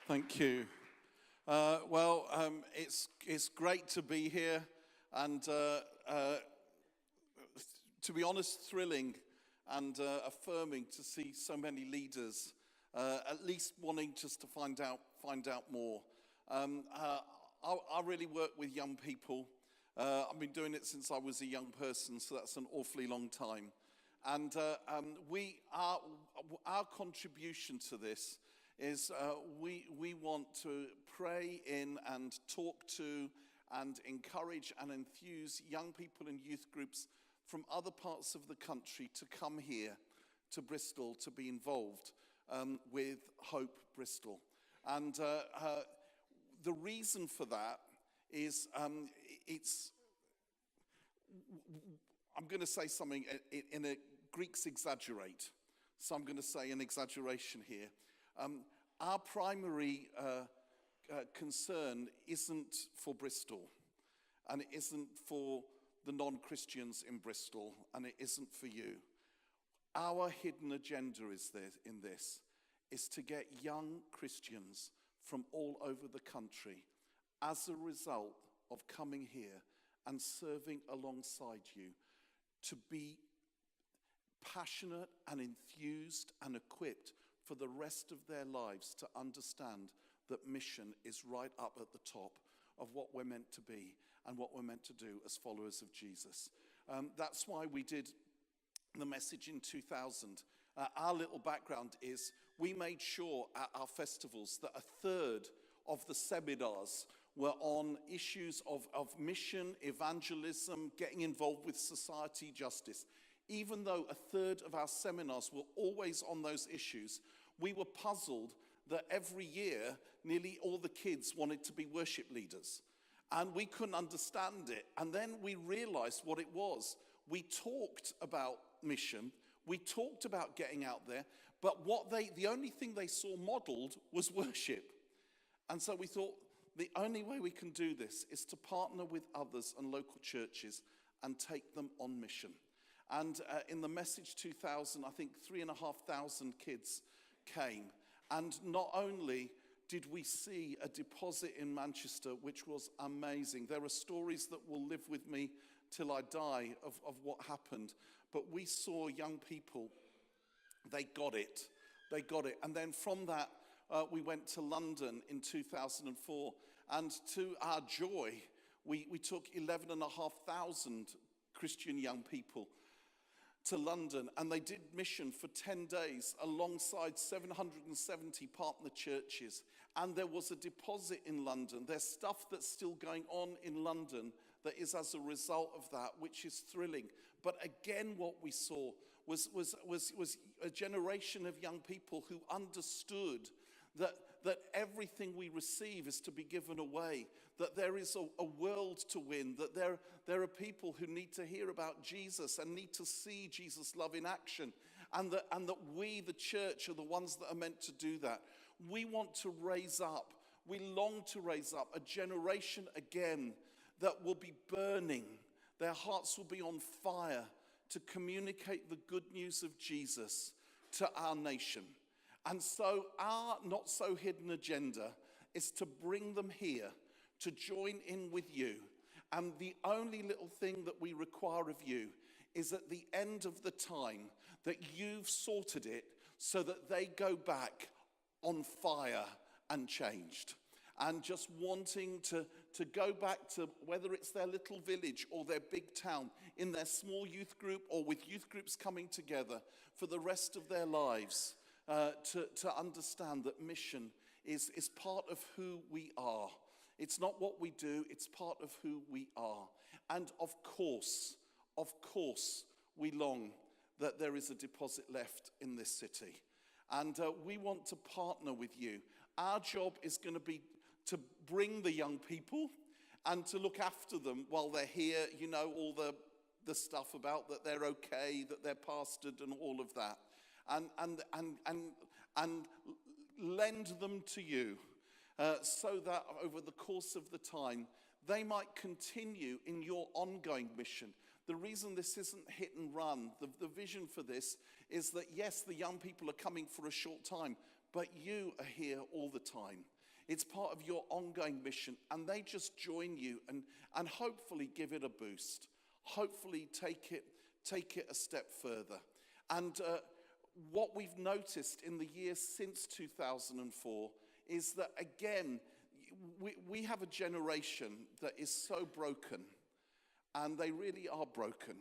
Thank you. It's great to be here, and to be honest, thrilling and affirming to see so many leaders, at least wanting just to find out more. I really work with young people. I've been doing it since I was a young person, so that's an awfully long time. And our contribution to this is we want to pray in and talk to and encourage and enthuse young people and youth groups from other parts of the country to come here to Bristol to be involved with Hope Bristol. And the reason for that is I'm going to say something in a Greeks exaggerate, so I'm going to say an exaggeration here. Our primary concern isn't for Bristol, and it isn't for the non-Christians in Bristol, and it isn't for you. Our hidden agenda is to get young Christians from all over the country as a result of coming here and serving alongside you to be passionate and enthused and equipped for the rest of their lives to understand that mission is right up at the top of what we're meant to be and what we're meant to do as followers of Jesus. That's why we did the message in 2000. Our little background is we made sure at our festivals that a third of the seminars were on issues of mission, evangelism, getting involved with society justice. Even though a third of our seminars were always on those issues, we were puzzled that every year nearly all the kids wanted to be worship leaders. And we couldn't understand it. And then we realized what it was. We talked about mission, we talked about getting out there, but the only thing they saw modeled was worship. And so we thought, the only way we can do this is to partner with others and local churches and take them on mission. And in the message 2000, I think 3,500 kids came. And not only did we see a deposit in Manchester, which was amazing. There are stories that will live with me till I die of what happened. But we saw young people, they got it. They got it. And then from that, we went to London in 2004. And to our joy, we took 11,500 Christian young people to London, and they did mission for 10 days alongside 770 partner churches. And there was a deposit in London. There's stuff that's still going on in London that is as a result of that, which is thrilling. But again, what we saw was a generation of young people who understood that everything we receive is to be given away, that there is a world to win, that there are people who need to hear about Jesus and need to see Jesus' love in action, and that we, the church, are the ones that are meant to do that. We want to raise up, we long to raise up a generation again that will be burning. Their hearts will be on fire to communicate the good news of Jesus to our nation. And so our not so hidden agenda is to bring them here, to join in with you. And the only little thing that we require of you is at the end of the time that you've sorted it so that they go back on fire and changed. And just wanting to go back to whether it's their little village or their big town, in their small youth group or with youth groups coming together for the rest of their lives. To understand that mission is part of who we are. It's not what we do, it's part of who we are. And of course, we long that there is a deposit left in this city. And we want to partner with you. Our job is going to be to bring the young people and to look after them while they're here, all the stuff about that they're okay, that they're pastored and all of that. And lend them to you so that over the course of the time, they might continue in your ongoing mission. The reason this isn't hit and run, the vision for this is that, yes, the young people are coming for a short time, but you are here all the time. It's part of your ongoing mission, and they just join you and hopefully give it a boost. Hopefully take it a step further. And what we've noticed in the years since 2004 is that, again, we have a generation that is so broken, and they really are broken.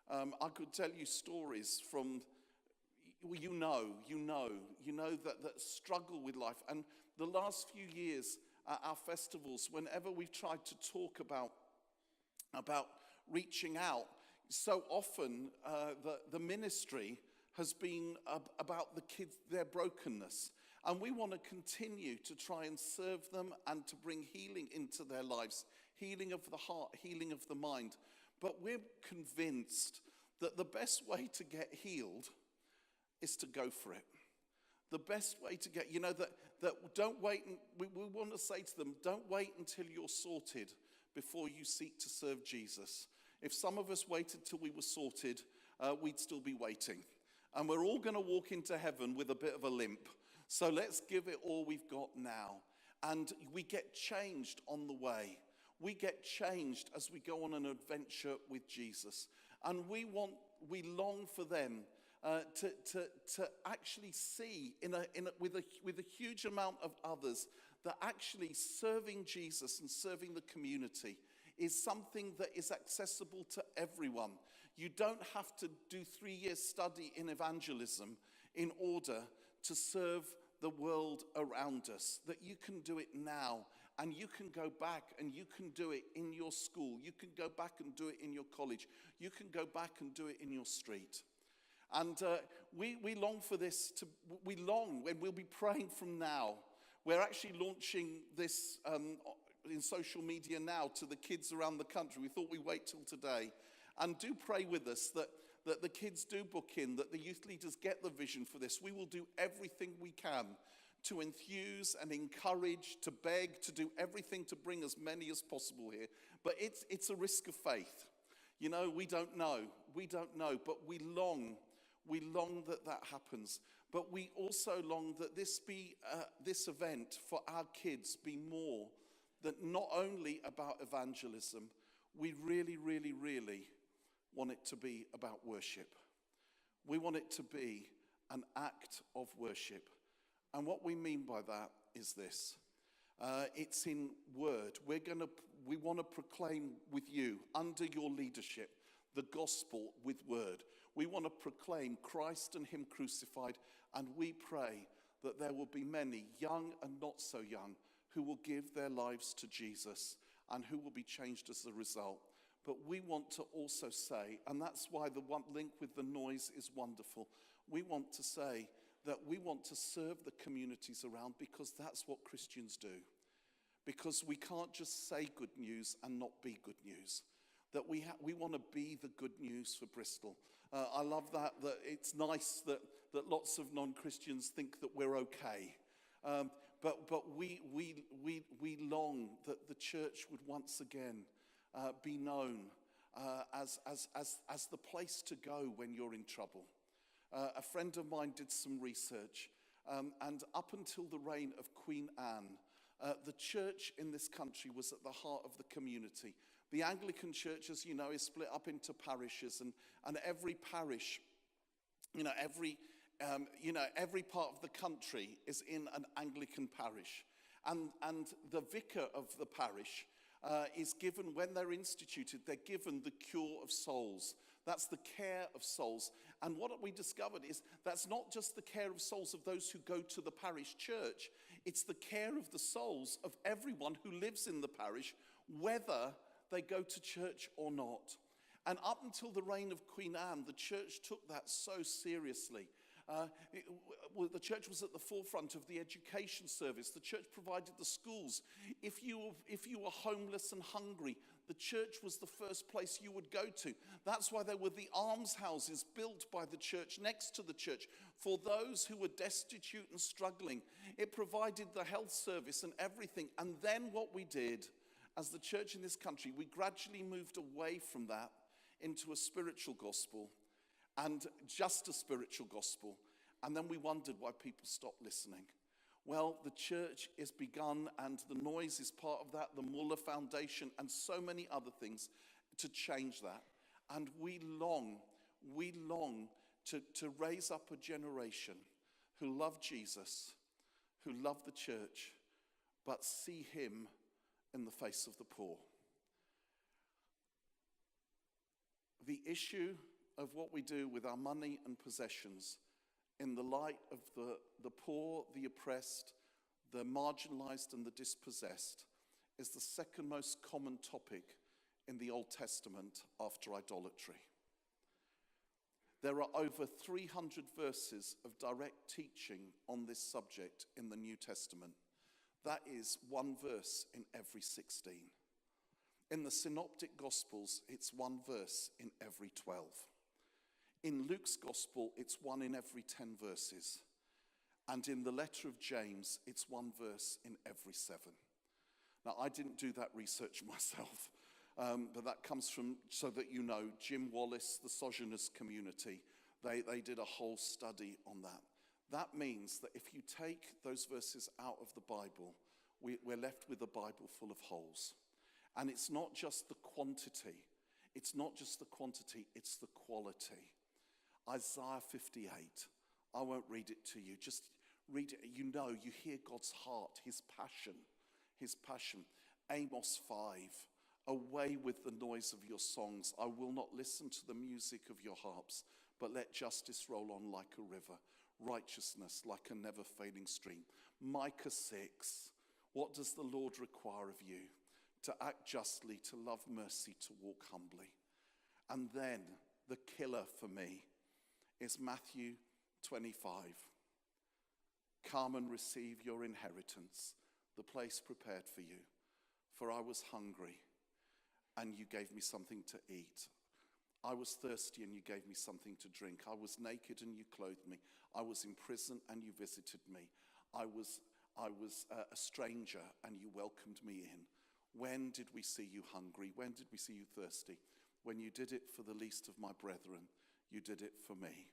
I could tell you stories from, you know that struggle with life. And the last few years at our festivals, whenever we've tried to talk about reaching out, so often the ministry has been about the kids, their brokenness. And we want to continue to try and serve them and to bring healing into their lives, healing of the heart, healing of the mind. But we're convinced that the best way to get healed is to go for it. The best way to get, that don't wait, and we want to say to them, don't wait until you're sorted before you seek to serve Jesus. If some of us waited till we were sorted, we'd still be waiting. And we're all going to walk into heaven with a bit of a limp. So let's give it all we've got now. And we get changed on the way. We get changed as we go on an adventure with Jesus. And we long for them to actually see with a huge amount of others that actually serving Jesus and serving the community is something that is accessible to everyone. You don't have to do 3 years study in evangelism in order to serve the world around us, that you can do it now, and you can go back and you can do it in your school, you can go back and do it in your college, you can go back and do it in your street. And we long for this, we long when we'll be praying from now. We're actually launching this in social media now to the kids around the country. We thought we'd wait till today. And do pray with us that the kids do book in, that the youth leaders get the vision for this. We will do everything we can to enthuse and encourage, to beg, to do everything to bring as many as possible here. But it's a risk of faith. We don't know, but we long that happens. But we also long that this event for our kids be more than not only about evangelism. We really, really, really want it to be about worship. We want it to be an act of worship. And what we mean by that is this. It's in word. We want to proclaim with you, under your leadership, the gospel with word. We want to proclaim Christ and him crucified, and we pray that there will be many, young and not so young, who will give their lives to Jesus and who will be changed as a result. But we want to also say, and that's why the one link with the noise is wonderful, we want to say that we want to serve the communities around, because that's what Christians do. Because we can't just say good news and not be good news. That we want to be the good news for Bristol. I love that it's nice that lots of non-Christians think that we're okay. But we long that the church would once again be known as the place to go when you're in trouble. A friend of mine did some research, and up until the reign of Queen Anne, the church in this country was at the heart of the community. The Anglican church, as you know, is split up into parishes, and every parish, every part of the country is in an Anglican parish. And the vicar of the parish is given, when they're instituted, they're given the cure of souls. That's the care of souls. And what we discovered is that's not just the care of souls of those who go to the parish church. It's the care of the souls of everyone who lives in the parish, whether they go to church or not. And up until the reign of Queen Anne, the church took that so seriously. The church was at the forefront of the education service. The church provided the schools. If you were homeless and hungry, the church was the first place you would go to. That's why there were the almshouses built by the church next to the church for those who were destitute and struggling. It provided the health service and everything. And then what we did as the church in this country, we gradually moved away from that into a spiritual gospel, and just a spiritual gospel. And then we wondered why people stopped listening. Well, the church is begun, and the noise is part of that, the Muller Foundation, and so many other things to change that. And we long to raise up a generation who love Jesus, who love the church, but see him in the face of the poor. The issue of what we do with our money and possessions in the light of the poor, the oppressed, the marginalized and the dispossessed is the second most common topic in the Old Testament after idolatry. There are over 300 verses of direct teaching on this subject in the New Testament. That is one verse in every 16. In the Synoptic Gospels, it's one verse in every 12. In Luke's Gospel, it's one in every 10 verses. And in the letter of James, it's one verse in every 7. Now, I didn't do that research myself, but that comes from, so that you know, Jim Wallace, the Sojourners community, they did a whole study on that. That means that if you take those verses out of the Bible, we're left with a Bible full of holes. And it's not just the quantity. It's not just the quantity, it's the quality. Isaiah 58. I won't read it to you. Just read it. You know, you hear God's heart, his passion, his passion. Amos 5. Away with the noise of your songs. I will not listen to the music of your harps, but let justice roll on like a river, righteousness like a never-failing stream. Micah 6. What does the Lord require of you? To act justly, to love mercy, to walk humbly. And then the killer for me is Matthew 25. Come and receive your inheritance, the place prepared for you. For I was hungry, and you gave me something to eat. I was thirsty, and you gave me something to drink. I was naked, and you clothed me. I was in prison, and you visited me. I was a stranger, and you welcomed me in. When did we see you hungry? When did we see you thirsty? When you did it for the least of my brethren, you did it for me.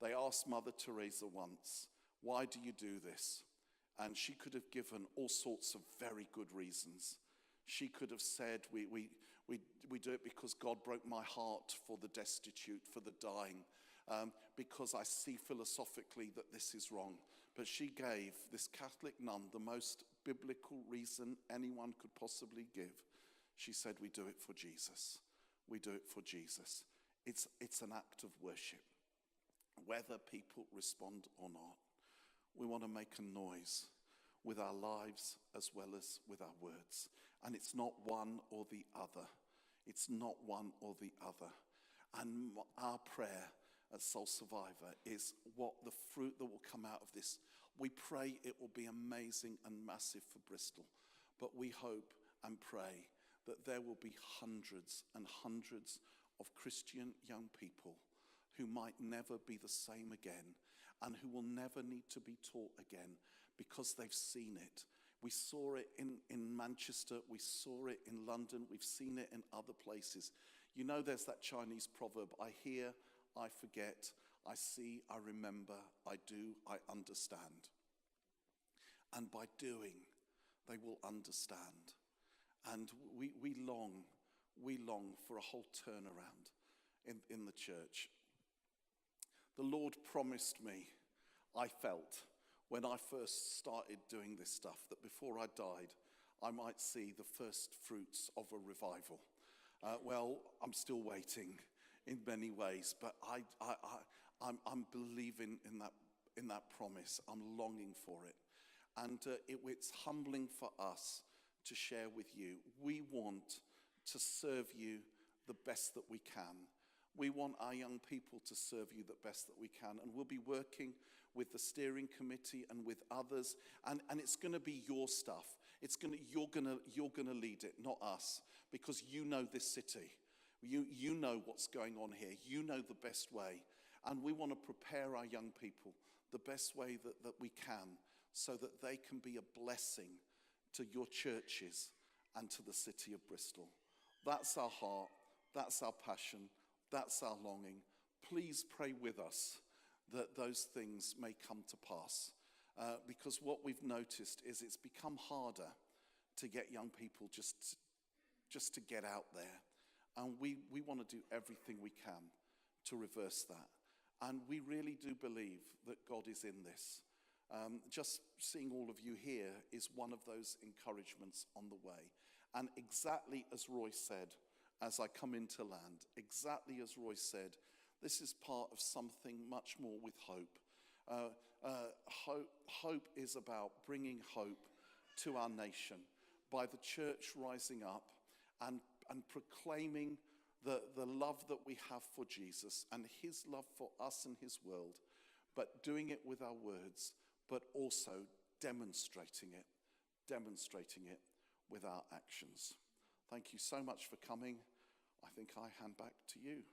They asked Mother Teresa once, why do you do this? And she could have given all sorts of very good reasons. She could have said, we do it because God broke my heart for the destitute, for the dying, because I see philosophically that this is wrong. But she gave this Catholic nun the most biblical reason anyone could possibly give. She said, we do it for Jesus. We do it for Jesus. It's an act of worship, whether people respond or not. We want to make a noise with our lives as well as with our words. And it's not one or the other. It's not one or the other. And our prayer at Soul Survivor is what the fruit that will come out of this. We pray it will be amazing and massive for Bristol. But we hope and pray that there will be hundreds and hundreds of Christian young people who might never be the same again and who will never need to be taught again because they've seen it. We saw it in Manchester, we saw it in London, we've seen it in other places. You know, there's that Chinese proverb, I hear, I forget, I see, I remember, I do, I understand. And by doing, they will understand. And we long for a whole turnaround in the church. The Lord promised me, I felt, when I first started doing this stuff, that before I died, I might see the first fruits of a revival. Well, I'm still waiting in many ways, but I'm believing in that promise. I'm longing for it. And it's humbling for us to share with you. We want to serve you the best that we can. We want our young people to serve you the best that we can. And we'll be working with the steering committee and with others. And it's going to be your stuff. You're going to lead it, not us, because you know this city. You know what's going on here. You know the best way. And we want to prepare our young people the best way that we can so that they can be a blessing to your churches and to the city of Bristol. That's our heart. That's our passion. That's our longing. Please pray with us that those things may come to pass. because what we've noticed is it's become harder to get young people just to get out there. And we want to do everything we can to reverse that. And we really do believe that God is in this. Just seeing all of you here is one of those encouragements on the way. And exactly as Roy said, as I come into land, exactly as Roy said, this is part of something much more with hope. Hope is about bringing hope to our nation by the church rising up and proclaiming the love that we have for Jesus and his love for us and his world, but doing it with our words, but also demonstrating it with our actions. Thank you so much for coming. I think I hand back to you.